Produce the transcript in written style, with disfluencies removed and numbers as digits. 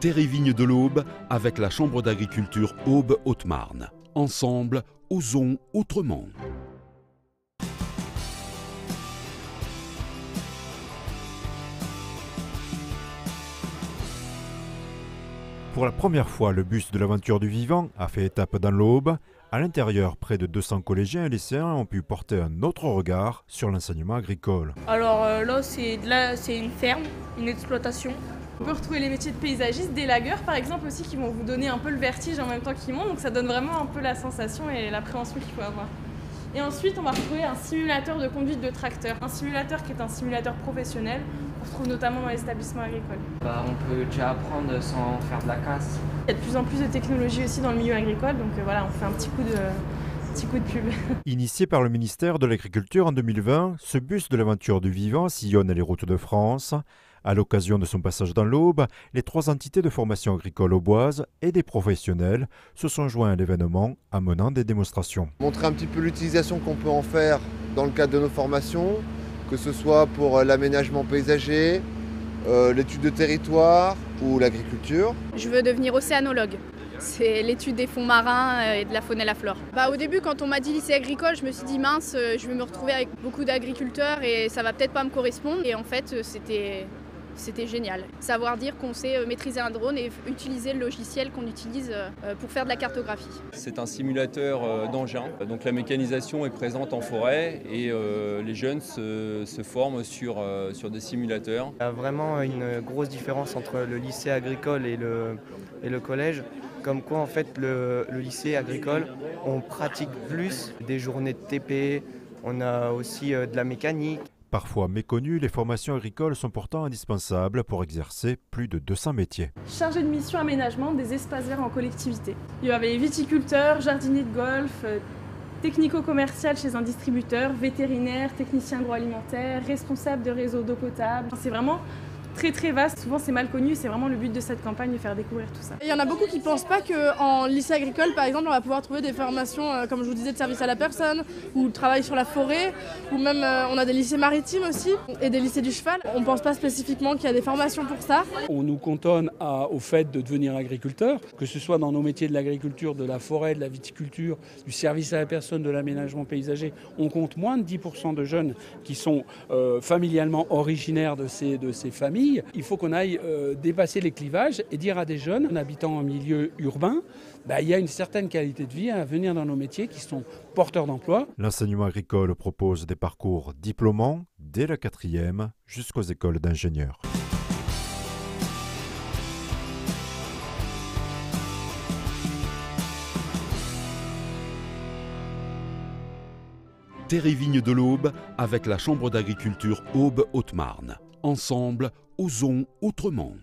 Terre et Vignes de l'Aube avec la Chambre d'agriculture Aube-Haute-Marne. Ensemble, osons autrement. Pour la première fois, le bus de l'aventure du vivant a fait étape dans l'Aube. À l'intérieur, près de 200 collégiens et lycéens ont pu porter un autre regard sur l'enseignement agricole. Alors là, c'est une ferme, une exploitation. On peut retrouver les métiers de paysagiste, d'élagueur par exemple aussi, qui vont vous donner un peu le vertige en même temps qu'ils montent. Donc ça donne vraiment un peu la sensation et l'appréhension qu'il faut avoir. Et ensuite, on va retrouver un simulateur de conduite de tracteur. Un simulateur qui est un simulateur professionnel. On se trouve notamment dans les établissements agricoles. On peut déjà apprendre sans faire de la casse. Il y a de plus en plus de technologies aussi dans le milieu agricole, donc voilà, on fait un petit coup de pub. Initié par le ministère de l'Agriculture en 2020, ce bus de l'aventure du vivant sillonne les routes de France. À l'occasion de son passage dans l'Aube, les 3 entités de formation agricole auboise et des professionnels se sont joints à l'événement en menant des démonstrations. Montrer un petit peu l'utilisation qu'on peut en faire dans le cadre de nos formations, que ce soit pour l'aménagement paysager, l'étude de territoire ou l'agriculture. Je veux devenir océanologue. C'est l'étude des fonds marins et de la faune et la flore. Au début, quand on m'a dit lycée agricole, je me suis dit mince, je vais me retrouver avec beaucoup d'agriculteurs et ça va peut-être pas me correspondre. Et en fait, c'était génial. Savoir dire qu'on sait maîtriser un drone et utiliser le logiciel qu'on utilise pour faire de la cartographie. C'est un simulateur d'engins, donc la mécanisation est présente en forêt et les jeunes se forment sur des simulateurs. Il y a vraiment une grosse différence entre le lycée agricole et le collège. Comme quoi en fait le lycée agricole, on pratique plus des journées de TP, on a aussi de la mécanique. Parfois méconnues, les formations agricoles sont pourtant indispensables pour exercer plus de 200 métiers. Chargé de mission aménagement des espaces verts en collectivité. Il y avait les viticulteurs, jardiniers de golf, technico-commercial chez un distributeur, vétérinaire, technicien agroalimentaire, responsable de réseau d'eau potable. C'est vraiment très vaste, souvent c'est mal connu, c'est vraiment le but de cette campagne de faire découvrir tout ça. Il y en a beaucoup qui ne pensent pas qu'en lycée agricole par exemple on va pouvoir trouver des formations comme je vous disais de service à la personne ou de travail sur la forêt ou même on a des lycées maritimes aussi et des lycées du cheval. On ne pense pas spécifiquement qu'il y a des formations pour ça. On nous cantonne au fait de devenir agriculteur, que ce soit dans nos métiers de l'agriculture, de la forêt, de la viticulture, du service à la personne, de l'aménagement paysager. On compte moins de 10% de jeunes qui sont familialement originaires de ces familles. Il faut qu'on aille dépasser les clivages et dire à des jeunes, en habitant en milieu urbain, il y a une certaine qualité de vie à venir dans nos métiers qui sont porteurs d'emploi. L'enseignement agricole propose des parcours diplômants dès la 4e jusqu'aux écoles d'ingénieurs. Terre et Vignes de l'Aube avec la Chambre d'agriculture Aube-Haute-Marne. Ensemble, osons autrement.